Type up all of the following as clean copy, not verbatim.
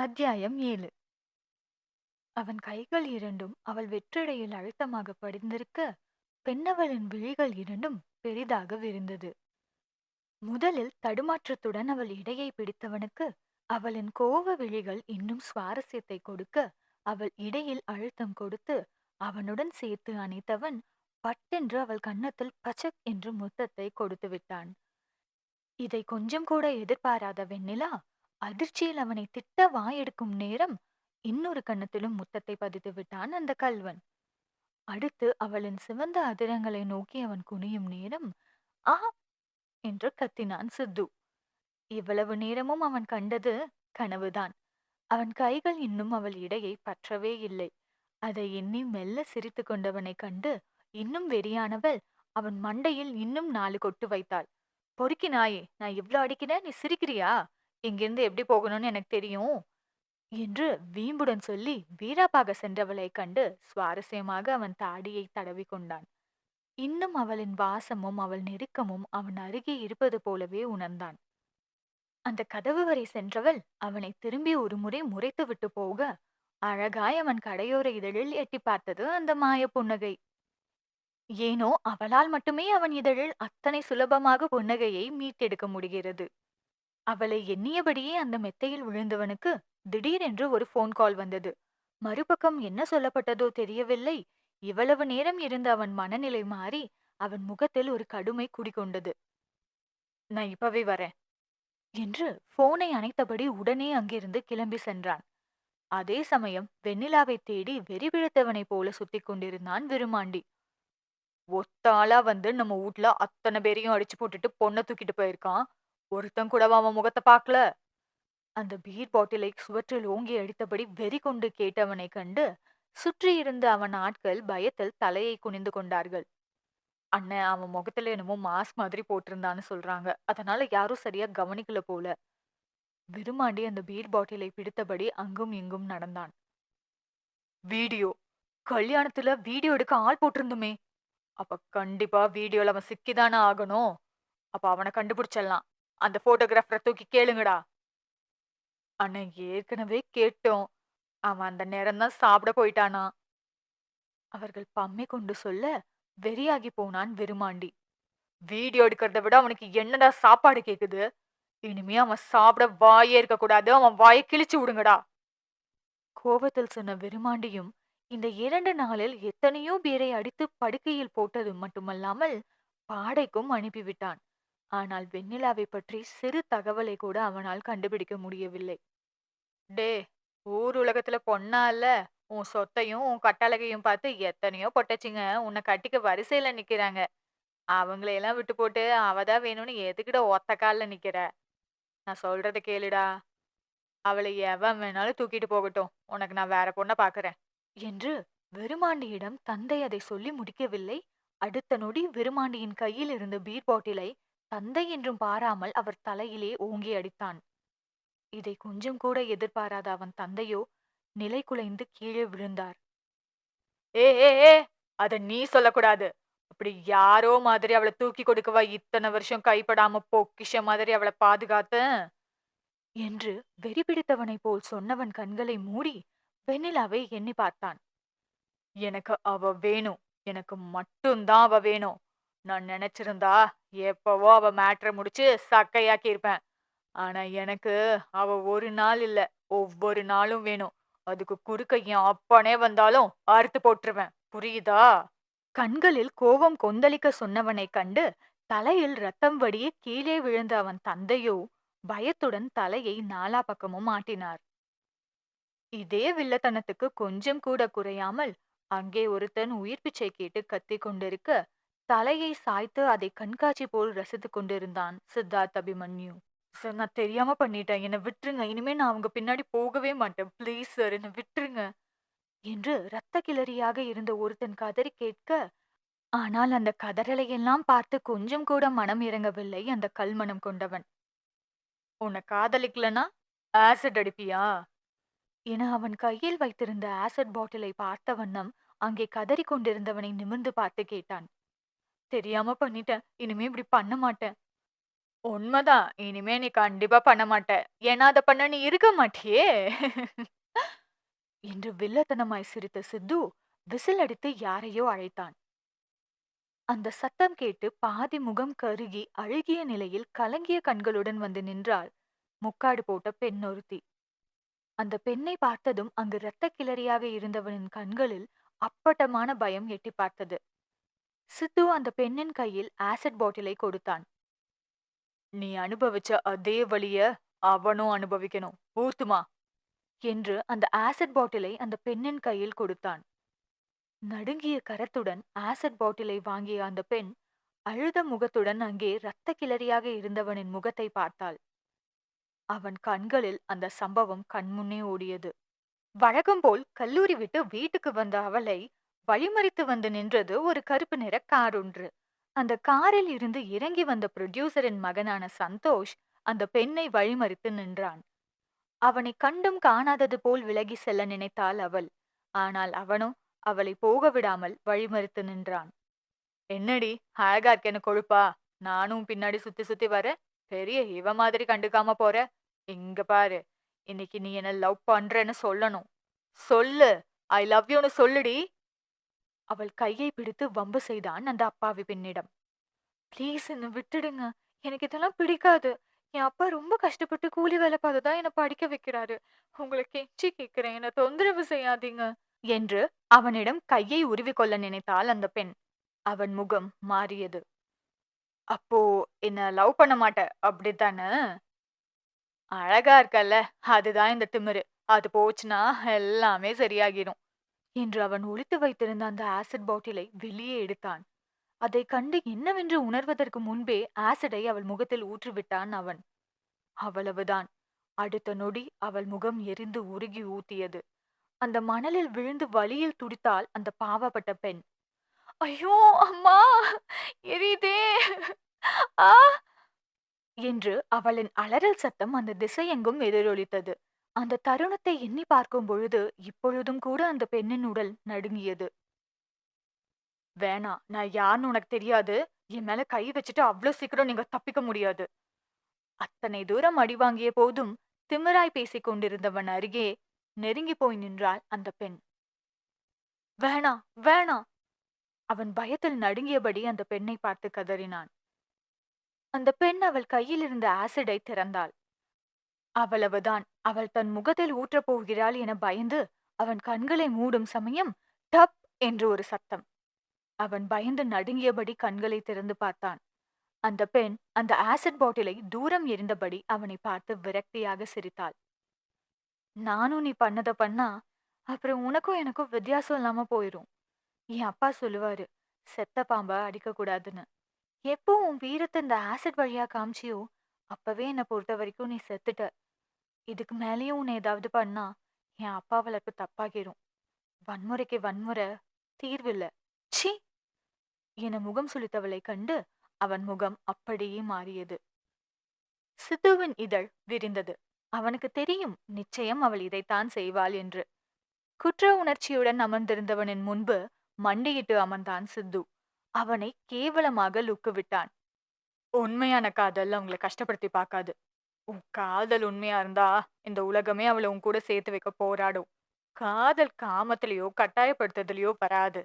அத்தியாயம் 7. அவன் கைகள் இரண்டும் அவள் வெற்றிடையில் அழுத்தமாக படிந்திருக்க, பெண்ணவளின் விழிகள் இரண்டும் பெரிதாக விரிந்தது. முதலில் தடுமாற்றத்துடன் அவள் இடையை பிடித்தவனுக்கு அவளின் கோவ விழிகள் இன்னும் சுவாரஸ்யத்தை கொடுக்க, அவள் இடையில் அழுத்தம் கொடுத்து அவனுடன் சேர்த்து அணைத்தவன் பட்டென்று அவள் கன்னத்தில் பச்சக் என்று முத்தத்தை கொடுத்து விட்டான். இதை கொஞ்சம் கூட எதிர்பாராத வெண்ணிலா அதிர்ச்சியில் அவனை திட்ட வாயெடுக்கும் நேரம் இன்னொரு கன்னத்திலும் முத்தத்தை பதித்து விட்டான் அந்த கள்வன். அடுத்து அவளின் சிவந்த அதிரங்களை நோக்கி அவன் குனியும் நேரம், ஆ என்று கத்தினான் சித்து. இவ்வளவு நேரமும் அவன் கண்டது கனவுதான். அவன் கைகள் இன்னும் அவள் இடையை பற்றவே இல்லை. அதை எண்ணி மெல்ல சிரித்து கொண்டவனை கண்டு இன்னும் வெறியானவள் அவன் மண்டையில் இன்னும் 4 கொட்டு வைத்தாள். பொறுக்கி நாயே, நான் இவ்ளோ அடிக்கிறேன், நீ சிரிக்கிறியா? இங்கிருந்து எப்படி போகணும்னு எனக்கு தெரியும் என்று வீம்புடன் சொல்லி வீராப்பாக சென்றவளைக் கண்டு சுவாரஸ்யமாக அவன் தாடியை தடவி கொண்டான். இன்னும் அவளின் வாசமும் அவள் நெருக்கமும் அவன் அருகே இருப்பது போலவே உணர்ந்தான். அந்த கதவு வரை சென்றவள் அவனை திரும்பி ஒரு முறை முறைத்து விட்டு போக, அழகாய் அவன் கடையோர இதழில் எட்டி பார்த்தது அந்த மாய புன்னகை. ஏனோ அவளால் மட்டுமே அவன் இதழில் அத்தனை சுலபமாக புன்னகையை மீட்டெடுக்க முடிகிறது. அவளை எண்ணியபடியே அந்த மெத்தையில் விழுந்தவனுக்கு திடீரென்று ஒரு போன் கால் வந்தது. மறுபக்கம் என்ன சொல்லப்பட்டதோ தெரியவில்லை. இவ்வளவு நேரம் இருந்த அவன் மனநிலை மாறி அவன் முகத்தில் ஒரு கடுமை குடிகொண்டது. நான் இப்பவே வரேன் என்று போனை அணைத்தபடி உடனே அங்கிருந்து கிளம்பி சென்றான். அதே சமயம் வெண்ணிலாவை தேடி வெறி பிடித்தவனைப் போல சுத்திக் கொண்டிருந்தான் விருமாண்டி. ஒத்தாளா வந்து நம்ம வீட்ல அத்தனை பேரையும் அடிச்சு போட்டுட்டு பொண்ணை தூக்கிட்டு போயிருக்கான். ஒருத்தன் கூட அவன் முகத்தை பார்க்கல. அந்த பீர் பாட்டிலை சுவற்றில் ஓங்கி அடித்தபடி வெறி கொண்டு கேட்டவனை கண்டு சுற்றியிருந்த அவன் ஆட்கள் பயத்தில் தலையை குனிந்து கொண்டார்கள். அண்ணன், அவன் முகத்துல என்னமோ மாஸ்க் மாதிரி போட்டிருந்தான்னு சொல்றாங்க. அதனால யாரும் சரியா கவனிக்கல போல. விருமாண்டி அந்த பீர் பாட்டிலை பிடித்தபடி அங்கும் இங்கும் நடந்தான். வீடியோ, கல்யாணத்துல வீடியோ எடுக்க ஆள் போட்டிருந்துமே. அப்ப கண்டிப்பா வீடியோல அவன் சிக்கிதானே ஆகணும். அப்ப அவனை கண்டுபிடிச்சிடலாம். அந்த போட்டோகிராஃபரை தூக்கி கேளுங்கடா. அண்ணன், ஏற்கனவே கேட்டோம். அவன் அந்த நேரம்தான் சாப்பிட போயிட்டானா. அவர்கள் பம்மை கொண்டு சொல்ல வெறியாகி போனான் விருமாண்டி. வீடியோ எடுக்கிறத விட அவனுக்கு என்னடா சாப்பாடு கேக்குது? இனிமே அவன் சாப்பிட வாயே இருக்க கூடாது. அவன் வாயை கிழிச்சு விடுங்கடா. கோபத்தில் சொன்ன விருமாண்டியும் இந்த 2 நாளில் எத்தனையோ பேரை அடித்து படுக்கையில் போட்டது மட்டுமல்லாமல் பாடைக்கும் அனுப்பிவிட்டான். ஆனால் வெண்ணிலாவை பற்றி சிறு தகவலை கூட அவனால் கண்டுபிடிக்க முடியவில்லை. டே, ஊர் உலகத்துல பொண்ணா இல்ல, உன் சொத்தையும் உன் கட்டழகையும் பார்த்து எத்தனையோ பொட்டச்சிங்க உன்னை கட்டிக்க வரிசையில நிக்கிறாங்க. அவங்களையெல்லாம் விட்டு போட்டு அவதான் வேணும்னு எதுக்கிட ஒத்த கால்ல நிக்கிற? நான் சொல்றத கேளுடா. அவளை எவன் வேணாலும் தூக்கிட்டு போகட்டும். உனக்கு நான் வேற பொண்ண பாக்குறேன் என்று விருமாண்டியிடம் தந்தை அதை சொல்லி முடிக்கவில்லை. அடுத்த நொடி விருமாண்டியின் கையில் இருந்த பீர் பாட்டிலை தந்தை என்றும் பாராமல் அவர் தலையிலே ஓங்கி அடித்தான். இதை கொஞ்சம் கூட எதிர்பாராத அவன் தந்தையோ நிலை குலைந்து கீழே விழுந்தார். ஏ ஏ ஏ, அத நீ சொல்லக்கூடாது. அப்படி யாரோ மாதிரி அவளை தூக்கி கொடுக்கவா இத்தனை வருஷம் கைப்படாம பொக்கிஷ மாதிரி அவளை பாதுகாத்த என்று வெறி பிடித்தவனைப் போல் சொன்னவன் கண்களை மூடி வெண்ணிலாவை எண்ணி பார்த்தான். எனக்கு அவ வேணும். எனக்கு மட்டும்தான் அவ வேணும். நான் நினைச்சிருந்தா எப்பவோ அவ மேட்ரை முடிச்சு சக்கையாக்கி இருப்பேன். ஆனா எனக்கு அவ ஒரு நாள் இல்ல, ஒவ்வொரு நாளும் வேணும். அதுக்கு குறுக்க என் அப்பனே வந்தாலும் அறுத்து போட்டுருவேன். புரியுதா? கண்களில் கோபம் கொந்தளிக்க சொன்னவனைக் கண்டு தலையில் ரத்தம் வடிய கீழே விழுந்த அவன் தந்தையோ பயத்துடன் தலையை நாலா பக்கமும் ஆட்டினார். இதே வில்லத்தனத்துக்கு கொஞ்சம் கூட குறையாமல் அங்கே ஒருத்தன் உயிர் பிச்சை கேட்டு கத்திக் கொண்டிருக்க தலையை சாய்த்து அதை கண்காட்சி போல் ரசித்துக் கொண்டிருந்தான் சித்தார்த் அபிமன்யு. சார், நான் தெரியாம பண்ணிட்டேன். என்னை விட்டுருங்க. இனிமே நான் அவங்க பின்னாடி போகவே மாட்டேன். ப்ளீஸ் சார், என்னை விட்டுருங்க என்று இரத்த கிளறியாக இருந்த ஒருத்தன் கதறி கேட்க, ஆனால் அந்த கதறலையெல்லாம் பார்த்து கொஞ்சம் கூட மனம் இறங்கவில்லை அந்த கல்மனம் கொண்டவன். உன்னை காதலிக்கலனா ஆசிட் அடிப்பியா என அவன் கையில் வைத்திருந்த ஆசிட் பாட்டிலை பார்த்த வண்ணம் அங்கே கதறிக் கொண்டிருந்தவனை நிமிர்ந்து பார்த்து கேட்டான். தெரியாம பண்ணிட்டேன். இனிமே இப்படி பண்ண மாட்டேன் உண்மதான். இனிமே நீ கண்டிப்பா பண்ண மாட்ட. ஏன்னா அத பண்ண நீ இருக்க மாட்டியே! என்று வில்லத்தனமாய் சிரித்த சித்து, விசில் அடித்து யாரையோ அழைத்தான். அந்த சத்தம் கேட்டு பாதி முகம் கருகி அழுகிய நிலையில் கலங்கிய கண்களுடன் வந்து நின்றாள் முக்காடு போட்ட பெண் ஒருத்தி. அந்த பெண்ணை பார்த்ததும் அங்கு இரத்தக் கிளறியாக இருந்தவனின் கண்களில் அப்பட்டமான பயம் எட்டிப் பார்த்தது. சித்து அந்த பெண்ணின் கையில் ஆசிட் பாட்டிலை கொடுத்தான். நீ அனுபவிச்ச அதே வலிய அவனும் அனுபவிக்கணும். ஊத்துமா என்று அந்த ஆசிட் பாட்டிலை அந்த பெண்ணின் கையில் கொடுத்தான். நடுங்கிய கரத்துடன் ஆசிட் பாட்டிலை வாங்கிய அந்த பெண் அழுத முகத்துடன் அங்கே இரத்த கிளறியாக இருந்தவனின் முகத்தை பார்த்தாள். அவன் கண்களில் அந்த சம்பவம் கண்முன்னே ஓடியது. வழக்கம் போல் கல்லூரி விட்டு வீட்டுக்கு வந்த அவளை வழிமறித்து வந்து நின்றது ஒரு கருப்பு நிற கார் ஒன்று. அந்த காரில் இருந்து இறங்கி வந்த புரொடியூசரின் மகனான சந்தோஷ் அந்த பெண்ணை வழிமறித்து நின்றான். அவனை கண்டும் காணாதது போல் விலகி செல்ல நினைத்தாள் அவள். ஆனால் அவனோ அவளை போக விடாமல் வழிமறித்து நின்றான். என்னடி அழகா இருக்கேன்னு கொழுப்பா? நானும் பின்னாடி சுத்தி சுத்தி வர பெரிய இவ மாதிரி கண்டுக்காம போற. இங்க பாரு, இன்னைக்கு நீ என்ன லவ் பண்றேன்னு சொல்லணும். சொல்லு, ஐ லவ் யூன்னு சொல்லுடி. அவள் கையை பிடித்து வம்பு செய்தான் அந்த அப்பாவி பெண்ணிடம். ப்ளீஸ் என்ன விட்டுடுங்க. எனக்கு இதெல்லாம் பிடிக்காது. என் அப்பா ரொம்ப கஷ்டப்பட்டு கூலி வேலை பார்த்து தான் என்ன படிக்க வைக்கிறாரு. உங்களை கெஞ்சி கேட்கிறேன். என்ன தொந்தரவு செய்யாதீங்க என்று அவனிடம் கையை உருவிக்கொள்ள நினைத்தாள் அந்த பெண். அவன் முகம் மாறியது. அப்போ என்ன லவ் பண்ண மாட்ட அப்படித்தானே? அழகா இருக்கல்ல, அதுதான் இந்த திமிரு. அது போச்சுன்னா எல்லாமே சரியாகிடும் என்று அவன் ஒளித்து வைத்திருந்த அந்த ஆசிட் பாட்டிலை வெளியே எடுத்தான். அதை கண்டு என்னவென்று உணர்வதற்கு முன்பே ஆசிடை அவள் முகத்தில் ஊற்றிவிட்டான் அவன். அவ்வளவுதான். அடுத்த நொடி அவள் முகம் எரிந்து உருகி ஊத்தியது. அந்த மணலில் விழுந்து வலியில் துடித்தாள் அந்த பாவப்பட்ட பெண். ஐயோ அம்மா, எரியுதே! ஆ என்று அவளின் அலறல் சத்தம் அந்த திசையெங்கும் எதிரொலித்தது. அந்த தருணத்தை எண்ணி பார்க்கும் பொழுது இப்பொழுதும் கூட அந்த பெண்ணின் உடல் நடுங்கியது. வேணாம், நான் யாருன்னு உனக்கு தெரியாது. என் மேல கை வச்சுட்டு அவ்ளோ சீக்கிரம் நீங்க தப்பிக்க முடியாது. அத்தனை தூரம் அடி வாங்கிய போதும் திமிராய் பேசிக் கொண்டிருந்தவன் அருகே நெருங்கி போய் நின்றாள் அந்த பெண். வேணாம், வேணாம்! அவன் பயத்தில் நடுங்கியபடி அந்த பெண்ணை பார்த்து கதறினான். அந்த பெண் அவள் கையில் இருந்த ஆசிடை திறந்தாள். அவ்வளவுதான். அவள் தன் முகத்தில் ஊற்றப் போகிறாள் என பயந்து அவன் கண்களை மூடும் சமயம் டப் என்று ஒரு சத்தம். அவன் பயந்து நடுங்கியபடி கண்களை திறந்து பார்த்தான். அந்த பெண் அந்த ஆசிட் பாட்டிலை தூரம் எறிந்தபடி அவனை பார்த்து விரக்தியாக சிரித்தாள். நானும் நீ பண்ணத பண்ணா அப்புறம் உனக்கும் எனக்கும் வித்தியாசம் இல்லாம போயிரும். என் அப்பா சொல்லுவாரு, செத்த பாம்ப அடிக்க கூடாதுன்னு. எப்போ உன் வீரத்தை இந்த ஆசிட் வழியா காமிச்சியோ அப்பவே என்னை பொறுத்த வரைக்கும் நீ செத்துட்ட. இதுக்கு மேலேயும் உன்னை ஏதாவது பண்ணா என் அப்பா வளர்ப்பு தப்பாகிரும். வன்முறைக்கு வன்முறை தீர்வில்ல. ச்சீ என முகம் சுளித்தவளை கண்டு அவன் முகம் அப்படியே மாறியது. சித்துவின் இதழ் விரிந்தது. அவனுக்கு தெரியும், நிச்சயம் அவள் இதைத்தான் செய்வாள் என்று. குற்ற உணர்ச்சியுடன் அமர்ந்திருந்தவனின் முன்பு மண்டியிட்டு அமர்ந்தான் சித்து. அவனை கேவலமாக லுக்கு விட்டான். உண்மையான காதல் அவங்களை கஷ்டப்படுத்தி பார்க்காது. உன் காதல் உண்மையா இருந்தா இந்த உலகமே அவளை உன் கூட சேர்த்து வைக்க போராடும். காதல் காமத்திலேயோ கட்டாயப்படுத்துதலையோ வராது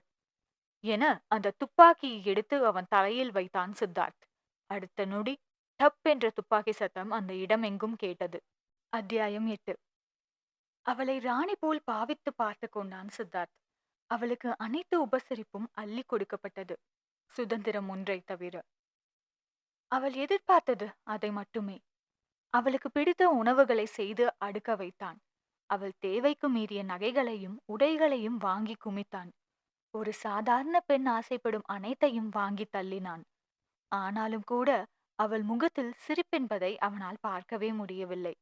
என அந்த துப்பாக்கியை எடுத்து அவன் தலையில் வைத்தான் சித்தார்த். அடுத்த நொடி டப் என்ற துப்பாக்கி சத்தம் அந்த இடமெங்கும் கேட்டது. அத்தியாயம் 8. அவளை ராணி போல் பாவித்து பார்த்து கொண்டான் சித்தார்த். அவளுக்கு அனைத்து உபசரிப்பும் அள்ளி கொடுக்கப்பட்டது, சுதந்திரம் ஒன்றை தவிர. அவள் எதிர்பார்த்தது அதை மட்டுமே. அவளுக்கு பிடித்த உணவுகளை செய்து அடுக்க வைத்தான். அவள் தேவைக்கு மீறிய நகைகளையும் உடைகளையும் வாங்கி குமித்தான். ஒரு சாதாரண பெண் ஆசைப்படும் அனைத்தையும் வாங்கி தள்ளினான். ஆனாலும் கூட அவள் முகத்தில் சிரிப்பென்பதை அவனால் பார்க்கவே முடியவில்லை.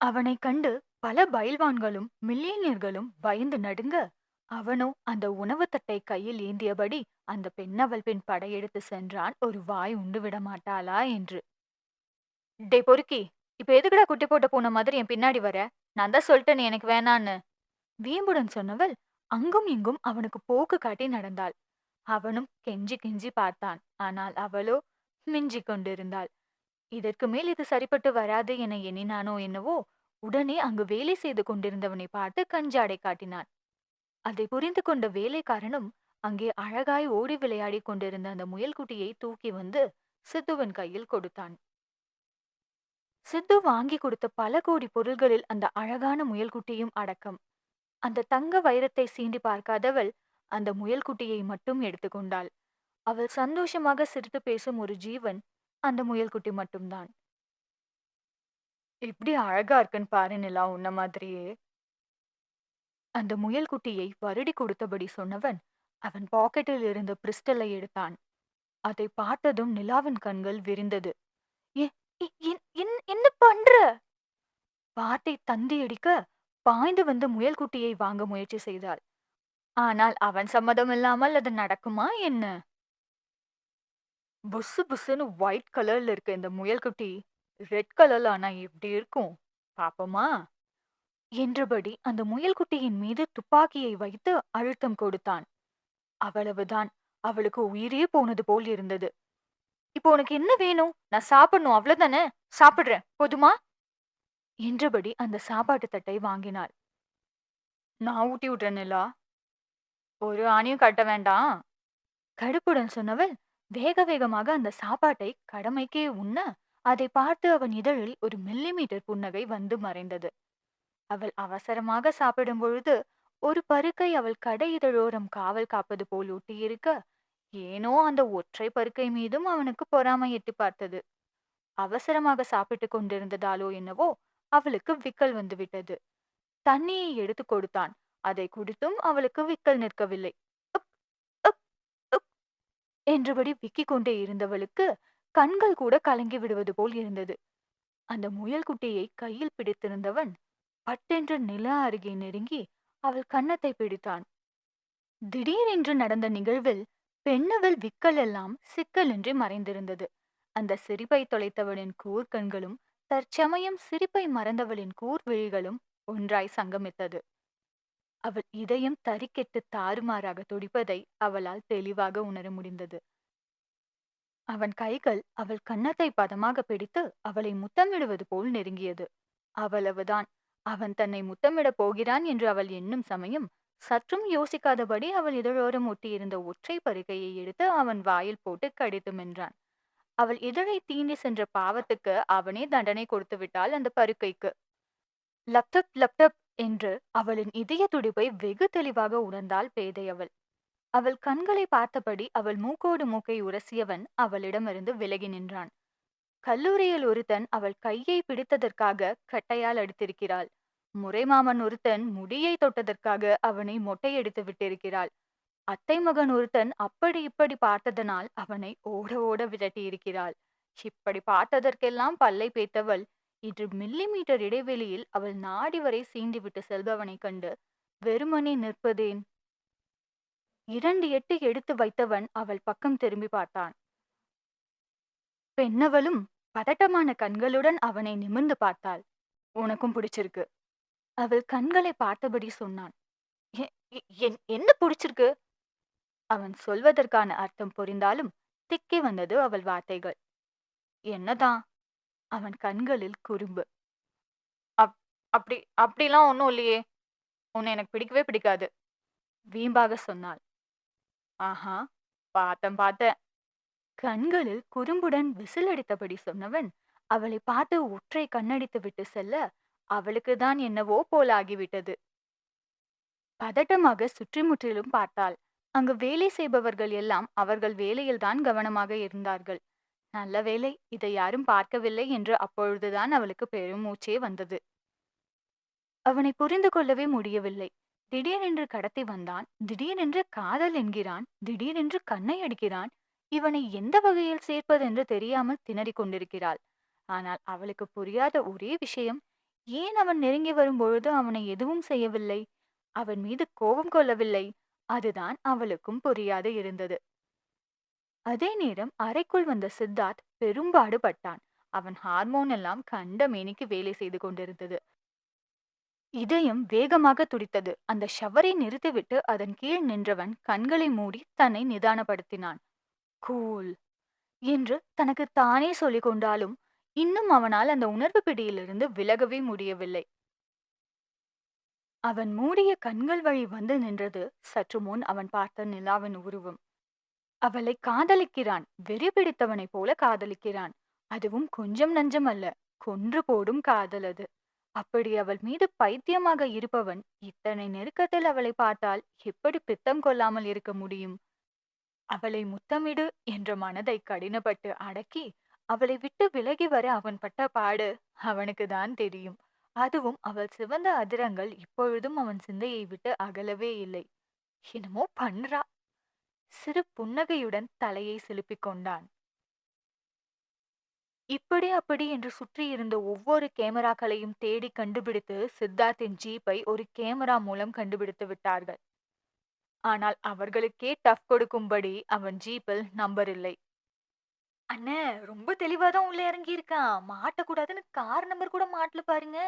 அவனைக் கண்டு பல பயில்வான்களும் மில்லியனியர்களும் பயந்து நடுங்க, அவனோ அந்த உணவு தட்டை கையில் ஏந்தியபடி அந்த பெண்ணவள் பின் படையெடுத்து சென்றான், ஒரு வாய் உண்டு விட மாட்டாளா என்று. டே பொறுக்கி, இப்ப எதுக்குடா குட்டி போட்ட பூனை மாதிரி என் பின்னாடி வர? நான் தான் சொல்லிட்டேனே எனக்கு வேணான்னு. வீம்புடன் சொன்னவள் அங்கும் இங்கும் அவனுக்கு போக்கு காட்டி நடந்தாள். அவனும் கெஞ்சி கெஞ்சி பார்த்தான். ஆனால் அவளோ மிஞ்சிக் கொண்டிருந்தாள். இதற்கு மேல் இது சரிப்பட்டு வராது என எண்ணினானோ என்னவோ, உடனே அங்கு வேலை செய்து கொண்டிருந்தவனை பார்த்து கஞ்சாடை காட்டினான். அதை புரிந்து கொண்ட வேலைக்காரனும் அங்கே அழகாய் ஓடி விளையாடிக் கொண்டிருந்த அந்த முயல்குட்டியை தூக்கி வந்து சித்துவின் கையில் கொடுத்தான். சித்து வாங்கி கொடுத்த பல கோடி பொருள்களில் அந்த அழகான முயல்குட்டியும் அடக்கம். அந்த தங்க வைரத்தை சீண்டி பார்க்காதவள் அந்த முயல்குட்டியை மட்டும் எடுத்துக்கொண்டாள். அவள் சந்தோஷமாக சிரித்து பேசும் ஒரு ஜீவன் அந்த முயல்குட்டி மட்டும்தான். எப்படி அழகா இருக்குன்னு பாரு நிலா, உன்ன மாதிரியே. அந்த முயல்குட்டியை வருடி கொடுத்தபடி சொன்னவன் அவன் பாக்கெட்டில் இருந்த பிரிஸ்டலை எடுத்தான். அதை பார்த்ததும் நிலாவின் கண்கள் விரிந்தது. என்ன பண்ற? வார்த்தை தந்தியடிக்க பாய்ந்து வந்து முயல்குட்டியை வாங்க முயற்சி செய்தாள். ஆனால் அவன் சம்மதம் இல்லாமல் அது நடக்குமா என்ன? புசு புசுன்னு ஒயிட் கலர்ல இருக்க இந்த முயல்குட்டி ரெட் கலர்ல ஆனா எப்படி இருக்கும் பாப்போமா? என்றபடி அந்த முயல்குட்டியின் மீது துப்பாக்கியை வைத்து அழுத்தம் கொடுத்தான். அவ்வளவுதான், அவளுக்கு உயிரே போனது போல் இருந்தது. இப்போ உனக்கு என்ன வேணும்? நான் சாப்பிடணும், அவ்வளவுதானே? சாப்பிடுறேன், போதுமா? என்றபடி அந்த சாப்பாட்டு தட்டை வாங்கினாள். நான் ஊட்டி விட்றேன் நிலா, ஒரு ஆணியும் கட்ட வேண்டாம், கடுப்புடன் சொன்னவள் வேக வேகமாக அந்த சாப்பாட்டை கடமைக்கே உண்ண அதை பார்த்து அவன் இதழில் ஒரு மில்லிமீட்டர் புன்னகை வந்து மறைந்தது. அவள் அவசரமாக சாப்பிடும் பொழுது ஒரு பருக்கை அவள் கடை இதழோரம் காவல் காப்பது போல் ஒட்டியிருக்க, ஏனோ அந்த ஒற்றை பருக்கை மீதும் அவனுக்கு பொறாமை எட்டி பார்த்தது. அவசரமாக சாப்பிட்டுக் கொண்டிருந்ததாலோ என்னவோ அவளுக்கு விக்கல் வந்து விட்டது. தண்ணியை எடுத்து கொடுத்தான். அதை குடித்தும் அவளுக்கு விக்கல் நிற்கவில்லை. உக், உக், உக் என்றபடி விக்கிக் கொண்டே இருந்தவளுக்கு கண்கள் கூட கலங்கி விடுவது போல் இருந்தது. அந்த முயல் குட்டியை கையில் பிடித்திருந்தவன் பட்டென்று நிலா அருகே நெருங்கி அவள் கன்னத்தை பிடித்தான். திடீரென்று நடந்த நிகழ்வில் பெண்ணவள் விக்கல் எல்லாம் சிக்கலின்றி மறைந்திருந்தது. அந்த சிரிப்பை தொலைத்தவளின் கூர்கண்களும் தற்சமயம் சிரிப்பை மறந்தவளின் கூர்விழிகளும் ஒன்றாய் சங்கமித்தது. அவள் இதயம் தறிக்கெட்டு தாறுமாறாக துடிப்பதை அவளால் தெளிவாக உணர முடிந்தது. அவன் கைகள் அவள் கன்னத்தை பதமாக பிடித்து அவளை முத்தமிடுவது போல் நெருங்கியது. அவ்வளவுதான், அவன் தன்னை முத்தமிடப் போகிறான் என்று அவள் எண்ணும் சமயம் சற்றும் யோசிக்காதபடி அவள் இதழோரம் ஒட்டியிருந்த ஒற்றை பருக்கையை எடுத்து அவன் வாயில் போட்டு கடித்து மென்றான். அவள் இதழை தீண்டி சென்ற பாவத்துக்கு அவனே தண்டனை கொடுத்து விட்டாள் அந்த பருக்கைக்கு. லப்டப் லப்டப் என்று அவளின் இதய துடிப்பை வெகு தெளிவாக உணர்ந்தாள் பேதை அவள். அவள் கண்களை பார்த்தபடி அவள் மூக்கோடு மூக்கை உரசியவன் அவளிடமிருந்து விலகி நின்றான். கல்லூரியில் ஒருத்தன் அவள் கையை பிடித்ததற்காக கட்டையால் அடித்திருக்கிறாள். முறைமாமன் ஒருத்தன் முடியை தொட்டதற்காக அவனை மொட்டையடித்து விட்டிருக்கிறாள். அத்தை மகன் ஒருத்தன் அப்படி இப்படி பார்த்ததனால் அவனை ஓட ஓட விரட்டியிருக்கிறாள். இப்படி பார்த்ததற்கெல்லாம் பல்லை பேத்தவள் இன்று மில்லிமீட்டர் இடைவெளியில் அவள் நாடி வரை சீண்டிவிட்டு செல்பவனை கண்டு வெறுமனே நிற்பதேன்? 2 எட்டு எடுத்து வைத்தவன் அவள் பக்கம் திரும்பி பார்த்தான். பெண்ணவளும் பதட்டமான கண்களுடன் அவனை நிமிர்ந்து பார்த்தாள். உனக்கும் பிடிச்சிருக்கு? அவள் கண்களை பார்த்தபடி சொன்னான். என்ன பிடிச்சிருக்கு? அவன் சொல்வதற்கான அர்த்தம் புரிந்தாலும் திக்கி வந்தது அவள் வார்த்தைகள். என்னதான்? அவன் கண்களில் குறும்பு. அப்படி அப்படிலாம் ஒன்னும் இல்லையே, உன்னை எனக்கு பிடிக்கவே பிடிக்காது, வீம்பாக சொன்னாள். ஆஹா, பார்த்தேன். கண்களில் குறும்புடன் விசில் அடித்தபடி சொன்னவன் அவளை பார்த்து ஒற்றை கண்ணடித்து விட்டு செல்ல அவளுக்கு தான் என்னவோ போலாகிவிட்டது. பதட்டமாக சுற்றி முற்றிலும் பார்த்தாள். அங்கு வேலை செய்பவர்கள் எல்லாம் அவர்கள் வேலையில்தான் கவனமாக இருந்தார்கள். நல்ல வேலை, இதை யாரும் பார்க்கவில்லை என்று அப்பொழுதுதான் அவளுக்கு பெரும் மூச்சே வந்தது. அவனை புரிந்து கொள்ளவே முடியவில்லை. திடீரென்று கடத்தி வந்தான், திடீரென்று காதல் என்கிறான், திடீரென்று கண்ணை அடிக்கிறான். இவனை எந்த வகையில் சேர்ப்பதென்று தெரியாமல் திணறிக் கொண்டிருக்கிறாள். ஆனால் அவளுக்கு புரியாத ஒரே விஷயம், ஏன் அவன் நெருங்கி வரும்பொழுது அவனை எதுவும் செய்யவில்லை, அவன் மீது கோபம் கொள்ளவில்லை, அதுதான் அவளுக்கும் புரியாது இருந்தது. அதே நேரம் அறைக்குள் வந்த சித்தார்த் பெரும்பாடு பட்டான். அவன் ஹார்மோன் எல்லாம் கண்ட மேனிக்கு வேலை செய்து கொண்டிருந்தது. இதயம் வேகமாக துடித்தது. அந்த ஷவரை நிறுத்திவிட்டு அதன் கீழ் நின்றவன் கண்களை மூடி தன்னை நிதானப்படுத்தினான். கூல் என்று தனக்கு தானே சொல்லிக் கொண்டாலும் இன்னும் அவனால் அந்த உணர்வு பிடியிலிருந்து விலகவே முடியவில்லை. அவன் மூடிய கண்கள் வழி வந்து நின்றது சற்று முன் அவன் பார்த்த நிலாவின் உருவம். அவளை காதலிக்கிறான். வெறி பிடித்தவனைப் போல காதலிக்கிறான். அதுவும் கொஞ்சம் நஞ்சம் அல்ல. கொன்று போடும் காதல் அது. அப்படி அவள் மீது பைத்தியமாக இருப்பவன் இத்தனை நெருக்கத்தில் அவளை பார்த்தால் எப்படி பித்தம் கொள்ளாமல் இருக்க முடியும்? அவளை முத்தமிடு என்ற மனதை கடினப்பட்டு அடக்கி அவளை விட்டு விலகி வர அவன் பட்ட பாடு அவனுக்கு தான் தெரியும். அதுவும் அவள் சிவந்த அதிரங்கள் இப்பொழுதும் அவன் சிந்தையை விட்டு அகலவே இல்லை. என்னமோ பண்றா. சிறு புன்னகையுடன் தலையை சிலுப்பிக் கொண்டான். இப்படி அப்படி என்று சுற்றியிருந்த ஒவ்வொரு கேமராக்களையும் தேடி கண்டுபிடித்து சித்தார்த்தின் ஜீப்பை ஒரு கேமரா மூலம் கண்டுபிடித்து விட்டார்கள். ஆனால் அவர்களுக்கே டஃப் கொடுக்கும்படி அவன் ஜீப்பில் நம்பர் இல்லை. அண்ணே, ரொம்ப தெளிவாதான் உள்ள இறங்கி இருக்கான். மாட்டக்கூடாதுன்னு கார் நம்பர் கூட மாட்டல பாருங்க.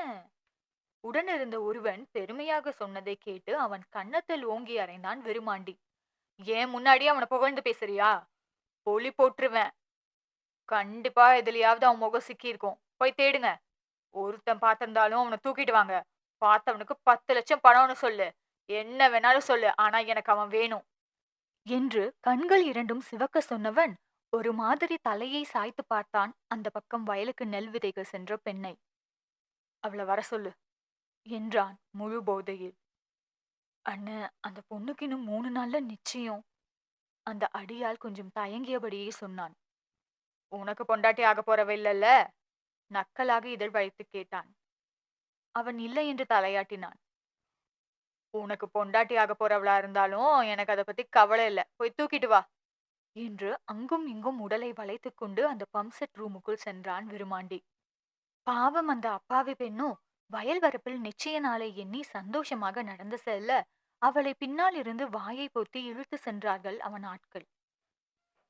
உடன் இருந்த ஒருவன் பெருமையாக சொன்னதை கேட்டு அவன் கன்னத்தில் ஓங்கி அறைந்தான் வெறுமாண்டி. ஏன் முன்னாடியே அவனை புகழ்ந்து பேசுறியா? பொலி போட்டுருவேன். கண்டிப்பா எதுலயாவது அவன் முகம் சிக்கி இருக்கும். போய் தேடுங்க. ஒருத்தன் பார்த்திருந்தாலும் அவனை தூக்கிட்டு வாங்க. பார்த்தவனுக்கு 10 லட்சம் பணம்னு சொல்லு. என்ன வேணாலும் சொல்லு. ஆனா எனக்கு அவன் வேணும் என்று கண்கள் இரண்டும் சிவக்க சொன்னவன் ஒரு மாதிரி தலையை சாய்த்து பார்த்தான் அந்த பக்கம் வயலுக்கு நெல் விதைக்க சென்ற பெண்ணை. அவளை வர சொல்லு என்றான் முழு போதையில். அண்ணே, அந்த பொண்ணுக்கு இன்னும் 3 நாள்ல நிச்சயம். அந்த அடியால் கொஞ்சம் தயங்கியபடியே சொன்னான். உனக்கு பொண்டாட்டி ஆக போறவ இல்லல்ல? நக்கலாக இதழ் வளைத்து கேட்டான். அவன் இல்லை என்று தலையாட்டினான். உனக்கு பொண்டாட்டி ஆக போறவளா இருந்தாலும் எனக்கு அதை பத்தி கவலை இல்ல. போய் தூக்கிட்டு வா என்று அங்கும் இங்கும் உடலை வளைத்துக் கொண்டு அந்த பம்ப்செட் ரூமுக்குள் சென்றான் விருமாண்டி. பாவம் அந்த அப்பாவி பெண்ணும் வயல் வரப்பில் நிச்சய நாளை எண்ணி சந்தோஷமாக நடந்து செல்ல அவளை பின்னால் இருந்து வாயை பொத்தி இழுத்து சென்றார்கள் அவன் ஆட்கள்.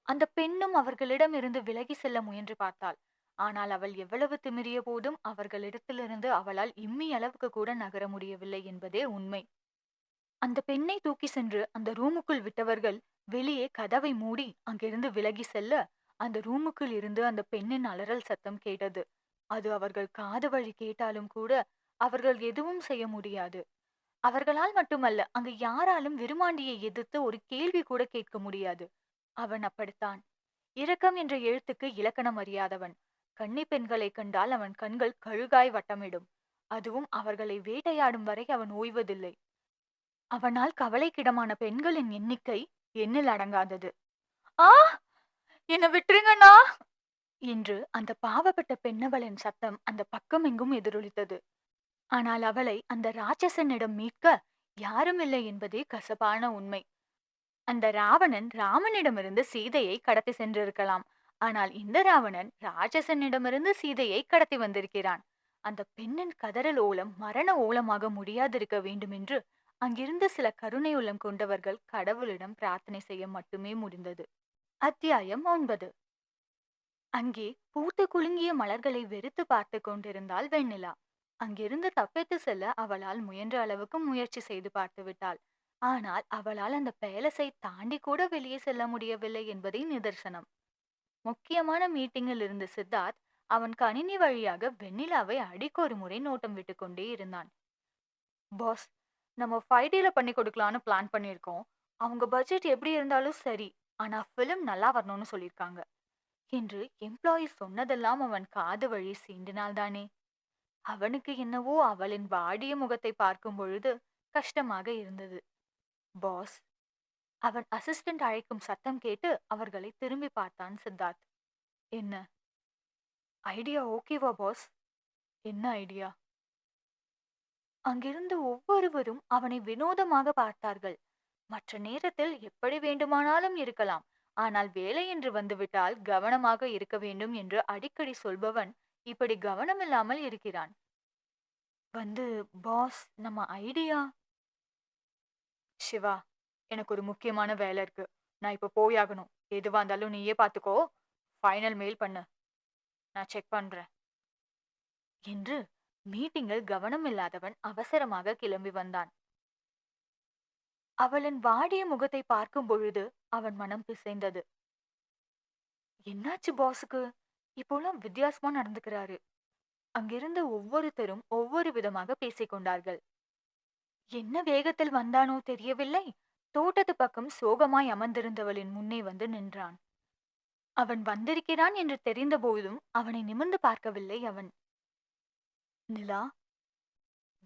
அந்த பெண்ணும் அவர்களிடம் இருந்து விலகி செல்ல முயன்று பார்த்தாள். ஆனால் அவள் எவ்வளவு திமிரிய போதும் அவர்களிடத்திலிருந்து அவளால் இம்மி அளவுக்கு கூட நகர முடியவில்லை என்பதே உண்மை. அந்த பெண்ணை தூக்கி சென்று அந்த ரூமுக்குள் விட்டவர்கள் வெளியே கதவை மூடி அங்கிருந்து விலகி செல்ல அந்த ரூமுக்குள் இருந்து அந்த பெண்ணின் அலறல் சத்தம் கேட்டது. அது அவர்கள் காது வழி கேட்டாலும் கூட அவர்கள் எதுவும் செய்ய முடியாது. அவர்களால் மட்டுமல்ல, அங்கு யாராலும் விருமாண்டியை எதிர்த்து ஒரு கேள்வி கூட கேட்க முடியாது. அவன் அப்படித்தான். இரக்கம் என்ற எழுத்துக்கு இலக்கணம் அறியாதவன். கன்னி பெண்களை கண்டால் அவன் கண்கள் கழுகாய் வட்டமிடும். அதுவும் அவர்களை வேட்டையாடும் வரை அவன் ஓய்வதில்லை. அவனால் கவலைக்கிடமான பெண்களின் எண்ணிக்கை எண்ணில் அடங்காதது. ஆ, என்ன விட்டுருங்கண்ணா என்று அந்த பாவப்பட்ட பெண்ணவளின் சத்தம் அந்த பக்கம் எங்கும் எதிரொலித்தது. ஆனால் அவளை அந்த ராட்சசனிடம் மீட்க யாரும் இல்லை என்பதே கசப்பான உண்மை. அந்த ராவணன் ராமனிடமிருந்து சீதையை கடத்தி சென்றிருக்கலாம். ஆனால் இந்த ராவணன் ராட்சசனிடமிருந்து சீதையை கடத்தி வந்திருக்கிறான். அந்த பெண்ணின் கதறல் ஓலம் மரண ஓலமாக முடியாதிருக்க வேண்டும் என்று அங்கிருந்த சில கருணை உள்ளம் கொண்டவர்கள் கடவுளிடம் பிரார்த்தனை செய்ய மட்டுமே முடிந்தது. அத்தியாயம் 9. அங்கே பூத்து குலுங்கிய மலர்களை வெறுத்து பார்த்து கொண்டிருந்தாள் வெண்ணிலா. அங்கிருந்து தப்பித்து செல்ல அவளால் முயன்ற அளவுக்கு முயற்சி செய்து பார்த்து விட்டாள். ஆனால் அவளால் அந்த பேலஸை தாண்டி கூட வெளியே செல்ல முடியவில்லை என்பதே நிதர்சனம். முக்கியமான மீட்டிங்கில் இருந்த சித்தார்த் அவன் கணினி வழியாக வெண்ணிலாவை அடிக்கொரு முறை நோட்டம் விட்டு கொண்டே இருந்தான். பாஸ், நம்ம 5Dல பண்ணி கொடுக்கலான்னு பிளான் பண்ணியிருக்கோம். அவங்க பட்ஜெட் எப்படி இருந்தாலும் சரி, ஆனா பிலிம் நல்லா வரணும்னு சொல்லியிருக்காங்க என்று எம்ப்ளாயி சொன்னதெல்லாம் அவன் காது வழி சீண்டினால்தானே. அவனுக்கு என்னவோ அவளின் வாடிய முகத்தை பார்க்கும் பொழுது கஷ்டமாக இருந்தது. பாஸ், அவன் அசிஸ்டன்ட் அழைக்கும் சத்தம் கேட்டு அவர்களை திரும்பி பார்த்தான் சித்தார்த். என்ன ஐடியா ஓகேவா பாஸ்? என்ன ஐடியா? அங்கிருந்த ஒவ்வொருவரும் அவனை வினோதமாக பார்த்தார்கள். மற்ற நேரத்தில் எப்படி வேண்டுமானாலும் இருக்கலாம், ஆனால் வேலை என்று வந்துவிட்டால் கவனமாக இருக்க வேண்டும் என்று அடிக்கடி சொல்பவன் இப்படி கவனமில்லாமல் இருக்கிறான். வந்து பாஸ், நம்ம ஐடியா. சிவா, எனக்கு ஒரு முக்கியமான வேலை இருக்கு. நான் இப்ப போயாகணும். எதுவா இருந்தாலும் நீயே பாத்துக்கோ. ஃபைனல் மெயில் பண்ணு, நான் செக் பண்றேன் என்று மீட்டிங்கில் கவனம் இல்லாதவன் அவசரமாக கிளம்பி வந்தான். அவளின் வாடிய முகத்தை பார்க்கும் பொழுது அவன் மனம் பிசைந்தது. என்னாச்சு பாஸுக்கு? இப்போலாம் வித்தியாசமா நடந்துக்கிறாரு. அங்கிருந்த ஒவ்வொருத்தரும் ஒவ்வொரு விதமாக பேசிக் கொண்டார்கள். என்ன வேகத்தில் வந்தானோ தெரியவில்லை. தோட்டத்து பக்கம் சோகமாய் அமர்ந்திருந்தவளின் முன்னே வந்து நின்றான். அவன் வந்திருக்கிறான் என்று தெரிந்தபோதும் அவனை நிமிர்ந்து பார்க்கவில்லை அவன். நிலா,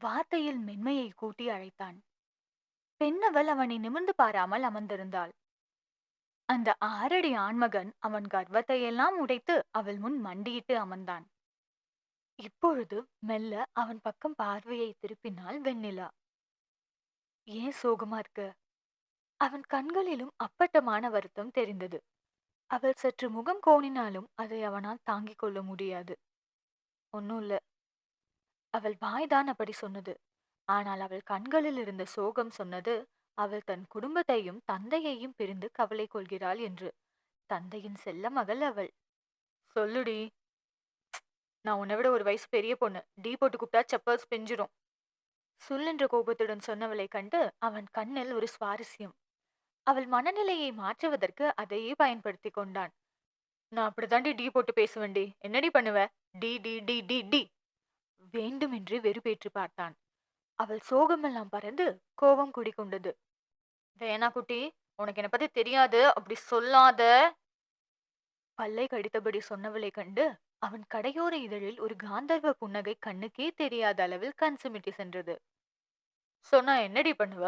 வார்த்தையில் மென்மையை கூட்டி அழைத்தான். பெண்ணவள் அவனை நிமிர்ந்து பாராமல் அமர்ந்திருந்தாள். அந்த 6 அடி ஆண்மகன் அவன் கர்வத்தையெல்லாம் உடைத்து அவள் முன் மண்டியிட்டு அமர்ந்தான். இப்பொழுது மெல்ல அவன் பக்கம் பார்வையை திருப்பினாள் வெண்ணிலா. ஏன் சோகமா இருக்க? அவன் கண்களிலும் அப்பட்டமான வருத்தம் தெரிந்தது. அவள் சற்று முகம் கோணினாலும் அதை அவனால் தாங்கிக் கொள்ள முடியாது. ஒன்னும் இல்ல. அவள் வாய்தான் அப்படி சொன்னது. ஆனால் அவள் கண்களில் இருந்த சோகம் சொன்னது, அவள் தன் குடும்பத்தையும் தந்தையையும் பிரிந்து கவலை கொள்கிறாள் என்று. தந்தையின் செல்ல மகள் அவள். சொல்லுடி. நான் உன்னை விட ஒரு வயசு பெரிய பொண்ணு. டீ போட்டு கூப்பிட்டா செப்பல்ஸ் பிஞ்சிரும். சுல்லென்ற கோபத்துடன் சொன்னவளை கண்டு அவன் கண்ணில் ஒரு சுவாரஸ்யம். அவள் மனநிலையை மாற்றுவதற்கு அதையே பயன்படுத்தி கொண்டான். நான் அப்படித்தாண்டி டீ போட்டு பேசுவேன்டி. என்னடி பண்ணுவ? டி டி டி டி டி. வேண்டுமென்று வெறுப்பேற்று பார்த்தான். அவள் சோகமெல்லாம் பறந்து கோபம் குடிகொண்டது. வேணா குட்டி, உனக்கு என்ன பத்தி தெரியாது, அப்படி சொல்லாத. பல்லை கடித்தபடி சொன்னவளை கண்டு அவன் கடையோர இதழில் ஒரு காந்தர்வ புன்னகை கண்ணுக்கே தெரியாத அளவில் கண் சிமிட்டி சென்றது. சொன்னா என்னடி பண்ணுவ?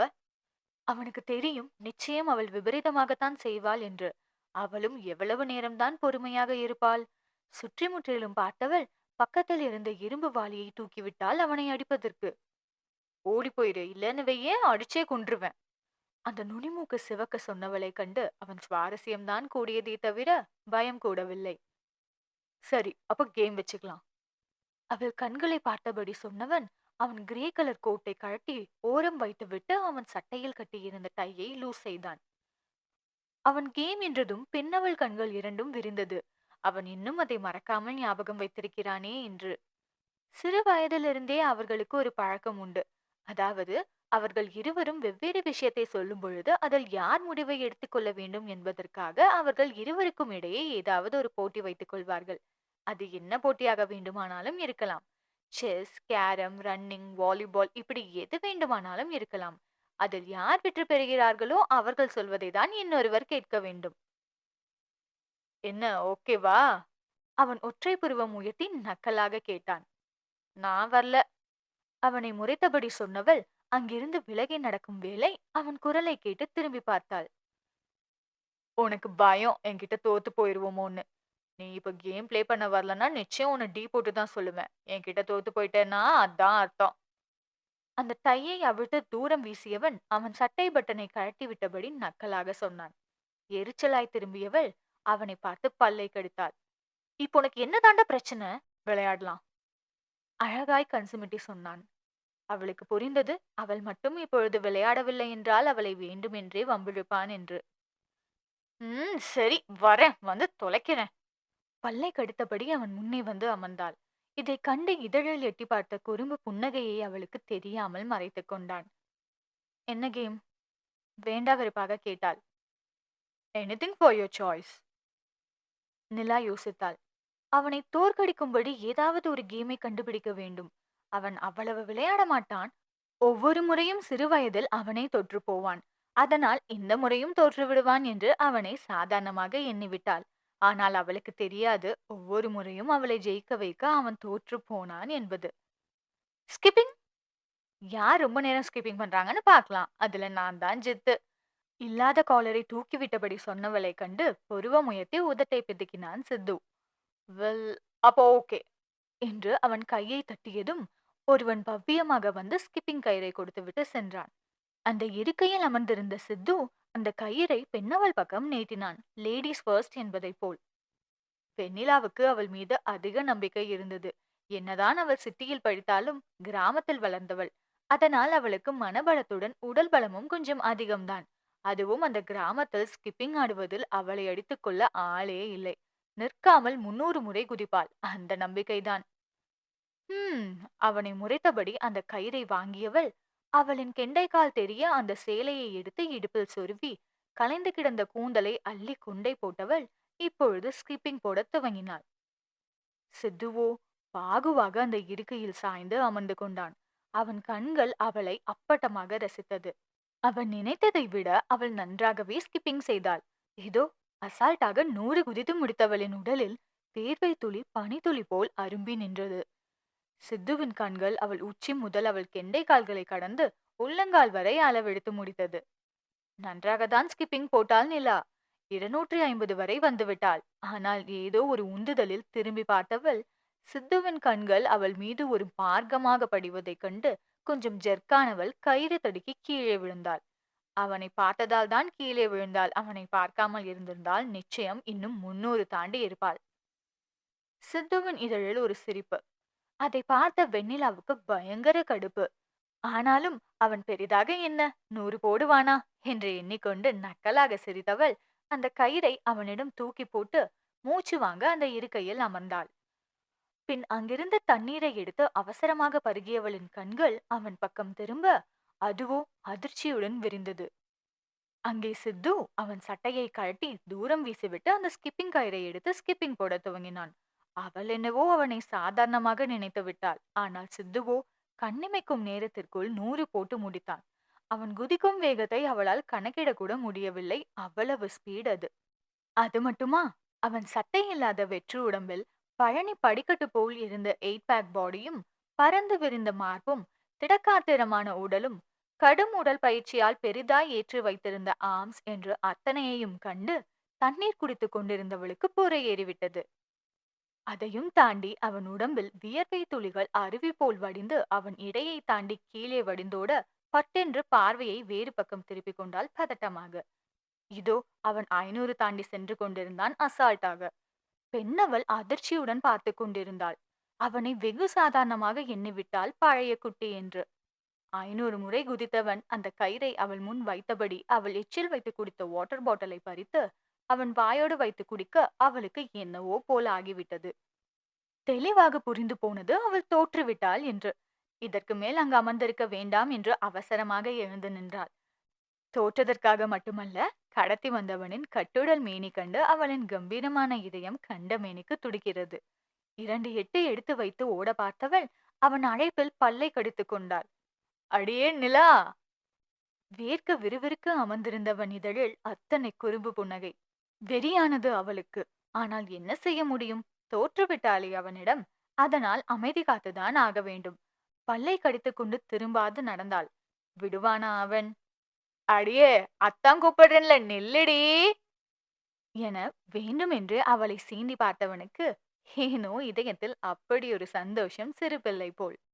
அவனுக்கு தெரியும், நிச்சயம் அவள் விபரீதமாகத்தான் செய்வாள் என்று. அவளும் எவ்வளவு நேரம்தான் பொறுமையாக இருப்பாள்? சுற்றி முற்றிலும் பார்த்தவள் பக்கத்தில் இருந்த இரும்பு வாளியை தூக்கிவிட்டாள் அவனை அடிப்பதற்கு. ஓடி போயிரு, இல்லன்னு வையே, அடிச்சே கொன்றுவேன். அந்த நுனிமூக்கு சிவக்க சொன்னவளை கண்டு அவன் சுவாரஸ்யம்தான் கூடியதே தவிர பயம் கூடவில்லை. சரி, அப்ப கேம் வச்சுக்கலாம். அவள் கண்களை பார்த்தபடி சொன்னவன் அவன் கிரே கலர் கோட்டை கழட்டி ஓரம் வைத்துவிட்டு அவன் சட்டையில் கட்டியிருந்த டையை லூஸ் செய்தான். அவன் கேம் என்றதும் பெண்ணவள் கண்கள் இரண்டும் விரிந்தது. அவன் இன்னும் அதை மறக்காமல் ஞாபகம் வைத்திருக்கிறானே என்று. சிறு வயதிலிருந்தே அவர்களுக்கு ஒரு பழக்கம் உண்டு. அதாவது, அவர்கள் இருவரும் வெவ்வேறு விஷயத்தை சொல்லும் பொழுது அதில் யார் முடிவை எடுத்துக்கொள்ள வேண்டும் என்பதற்காக அவர்கள் இருவருக்கும் இடையே ஏதாவது ஒரு போட்டி வைத்துக் கொள்வார்கள். அது என்ன போட்டியாக வேண்டுமானாலும் இருக்கலாம். செஸ், கேரம், ரன்னிங், வாலிபால், இப்படி எது வேண்டுமானாலும் இருக்கலாம். அதில் யார் வெற்றி பெறுகிறார்களோ அவர்கள் சொல்வதை தான் இன்னொருவர் கேட்க வேண்டும். என்ன, ஓகேவா? அவன் ஒற்றை புருவம் உயர்த்தி நக்கலாக கேட்டான். நான் வரல. அவனை முறைத்தபடி சொன்னவள் அங்கிருந்து விலகி நடக்கும் வேளை அவன் குரலை கேட்டு திரும்பி பார்த்தாள். உனக்கு பயம் என்கிட்ட தோத்து போயிருவோமோன்னு. நீ இப்ப கேம் பிளே பண்ண வரலன்னா நிச்சயம் உன்னை டீ போட்டு தான் சொல்லுவேன். என்கிட்ட தோத்து போயிட்டேன்னா அதான் அர்த்தம். அந்த டையை அவிழ்த்து தூரம் வீசியவன் அவன் சட்டை பட்டனை கழட்டி விட்டபடி நக்கலாக சொன்னான். எரிச்சலாய் திரும்பியவள் அவனை பார்த்து பல்லை கடித்தாள். இப்போ உனக்கு என்ன தாண்டா பிரச்சனை? விளையாடலாம். அழகாய் கன்சுமிட்டி சொன்னான். அவளுக்கு புரிந்தது, அவள் மட்டும் இப்பொழுது விளையாடவில்லை என்றால் அவளை வேண்டுமென்றே வம்பிழுப்பான் என்று. சரி, வரேன், வந்து தொலைக்கிறேன். பல்லை கடித்தபடி அவன் முன்னே வந்து அமர்ந்தாள். இதை கண்டு இதழில் எட்டி பார்த்த குறும்பு புன்னகையை அவளுக்கு தெரியாமல் மறைத்துக் கொண்டான். என்ன கேம்? வேண்டா வெறுப்பாக கேட்டாள். Anything for your choice. Nila யோசித்தாள். அவனை தோற்கடிக்கும்படி ஏதாவது ஒரு கேமை கண்டுபிடிக்க வேண்டும். அவன் அவ்வளவு விளையாட மாட்டான். ஒவ்வொரு முறையும் சிறு வயதில் அவனை தோற்று போவான். அதனால் இந்த முறையும் தோற்று விடுவான் என்று அவனை சாதாரணமாக எண்ணிவிட்டாள். ஆனால் அவளுக்கு தெரியாது, ஒவ்வொரு முறையும் அவளை ஜெயிக்க வைக்க அவன் தோற்று போனான் என்பது. ஸ்கிப்பிங். யார் ரொம்ப நேரம் ஸ்கிப்பிங் பண்றாங்கன்னு பார்க்கலாம். அதுல நான் தான் ஜித்து. இல்லாத காலரை தூக்கிவிட்டபடி சொன்னவளை கண்டு புருவம் உயர்த்தி உதட்டை பிதுக்கினான் சித்து. வெல், அப்போ ஓகே என்று அவன் கையை தட்டியதும் ஒருவன் பவ்யமாக வந்து ஸ்கிப்பிங் கயிறை கொடுத்துவிட்டு சென்றான். அந்த இருக்கையில் அமர்ந்திருந்த சித்து அந்த கயிறை பெண்ணவள் பக்கம் நீட்டினான். லேடிஸ் ஃபர்ஸ்ட் என்பதை போல். வெண்ணிலாவுக்கு அவள் மீது அதிக நம்பிக்கை இருந்தது. என்னதான் அவள் சிட்டியில் படித்தாலும் கிராமத்தில் வளர்ந்தவள். அதனால் அவளுக்கு மனபலத்துடன் உடல் பலமும் கொஞ்சம் அதிகம்தான். அதுவும் அந்த கிராமத்தில் ஸ்கிப்பிங் ஆடுவதில் அவளை அடித்துக் கொள்ள ஆளே இல்லை. நிற்காமல் 300 முறை குதிப்பாள். அந்த நம்பிக்கைதான். அவனை முறைத்தபடி அந்த கயிறை வாங்கியவள் அவளின் கெண்டைக்கால் தெரிய அந்த சேலையை எடுத்து இடுப்பில் சொருவி கலைந்து கிடந்த கூந்தலை அள்ளி கொண்டை போட்டவள் இப்பொழுது ஸ்கிப்பிங் போட துவங்கினாள். சித்துவோ பாகுவாக அந்த இருக்கையில் சாய்ந்து அமர்ந்து கொண்டான். அவன் கண்கள் அவளை அப்பட்டமாக ரசித்தது. அவன் நினைத்ததை விட அவள் நன்றாகவே ஸ்கிப்பிங் செய்தாள். ஏதோ அசால்ட்டாக 100 குதித்து முடித்தவளின் உடலில் வேர்வை துளி பனித்துளி போல் அரும்பி நின்றது. சித்துவின் கண்கள் அவள் உச்சி முதல் அவள் கெண்டை கால்களை கடந்து உள்ளங்கால் வரை அளவெடுத்து முடித்தது. நன்றாகத்தான் ஸ்கிப்பிங் போட்டாள் நிலா. 250 வரை வந்துவிட்டாள். ஆனால் ஏதோ ஒரு உந்துதலில் திரும்பி பார்த்தவள், சித்துவின் கண்கள் அவள் மீது ஒரு மார்க்கமாக படிவதைக் கண்டு கொஞ்சம் ஜெர்க்கானவள் கயிறு தடுக்கி கீழே விழுந்தாள். அவனை பார்த்ததால் தான் கீழே விழுந்தாள். அவனை பார்க்காமல் இருந்திருந்தால் நிச்சயம் இன்னும் 300 தாண்டி இருப்பாள். சித்துவின் இதழில் ஒரு சிரிப்பு. அதை பார்த்த வெண்ணிலாவுக்கு பயங்கர கடுப்பு. ஆனாலும் அவன் பெரிதாக என்ன 100 போடுவானா என்று எண்ணிக்கொண்டு நக்கலாக சிரித்தவள் அந்த கயிறை அவனிடம் தூக்கி போட்டு மூச்சு வாங்க அந்த இருக்கையில் அமர்ந்தாள். பின் அங்கிருந்த தண்ணீரை எடுத்து அவசரமாக பருகியவளின் கண்கள் அவன் பக்கம் திரும்ப, அதுவோ அதிர்ச்சியுடன் விரிந்தது. அங்கே சித்து அவன் சட்டையை கழட்டி தூரம் வீசிவிட்டு அந்த ஸ்கிப்பிங் கயிறை எடுத்து ஸ்கிப்பிங் போட துவங்கினான். அவள் என்னவோ அவனை சாதாரணமாக நினைத்து விட்டாள். ஆனால் சித்துவோ கண்ணிமைக்கும் நேரத்திற்குள் 100 போட்டு முடித்தான். அவன் குதிக்கும் வேகத்தை அவளால் கணக்கிடக்கூட முடியவில்லை. அவ்வளவு ஸ்பீட் அது. அது மட்டுமா, அவன் சட்டை இல்லாத வெற்று உடம்பில் பழனி படிக்கட்டு போல் இருந்த 8 பேக் பாடியும், பறந்து விரிந்த மார்பும், திடக்காத்திரமான உடலும், கடும் உடல் பயிற்சியால் பெரிதாய் ஏற்றி வைத்திருந்த ஆர்ம்ஸ் என்று அத்தனையையும் கண்டு தண்ணீர் குடித்துக் கொண்டிருந்தவளுக்கு புரை ஏறிவிட்டது. அதையும் தாண்டி அவன் உடம்பில் வியர்வை துளிகள் அருவி போல் வடிந்து அவன் இடையை தாண்டி கீழே வடிந்தோட பட்டென்று பார்வையை வேறு பக்கம் திருப்பிக் கொண்டாள் பதட்டமாக. இதோ அவன் 500 தாண்டி சென்று கொண்டிருந்தான் அசால்ட்டாக. பெண்ணவள் அதிர்ச்சியுடன் பார்த்து கொண்டிருந்தாள். அவனை வெகு சாதாரணமாக எண்ணிவிட்டாள் பழைய குட்டி என்று. 500 முறை குதித்தவன் அந்த கயிறை அவள் முன் வைத்தபடி அவள் எச்சில் வைத்து குடித்த வாட்டர் பாட்டிலை பறித்து அவன் வாயோடு வைத்து குடிக்க அவளுக்கு என்னவோ போல ஆகிவிட்டது. தெளிவாக புரிந்து போனது அவள் தோற்றுவிட்டாள் என்று. இதற்கு மேல் அங்கு அமர்ந்திருக்க வேண்டாம் என்று அவசரமாக எழுந்து நின்றாள். தோற்றதற்காக மட்டுமல்ல, கடத்தி வந்தவனின் கட்டுடல் மேனி கண்டு அவளின் கம்பீரமான இதயம் கண்ட மேனிக்கு துடிக்கிறது. 2 எட்டு எடுத்து வைத்து ஓட பார்த்தவள் அவன் அழைப்பில் பல்லை கடித்துக் கொண்டாள். அடியே நிலா! வேர்க்க விறுவிறுக்க அமர்ந்திருந்தவன் இதழில் அத்தனை குறும்பு புன்னகை. வெறியானது அவளுக்கு. ஆனால் என்ன செய்ய முடியும்? தோற்றுவிட்டாளே அவனிடம். அதனால் அமைதி காத்துதான் ஆக வேண்டும். பல்லை கடித்துக்கொண்டு திரும்பாது நடந்தாள். விடுவானா அவன்? அடியே, அத்தான் கூப்பிடுறேன்ல, நில்லுடி என வேண்டுமென்று அவளை சீண்டி பார்த்தவனுக்கு ஏனோ இதயத்தில் அப்படி ஒரு சந்தோஷம் சிறு பிள்ளை போல்.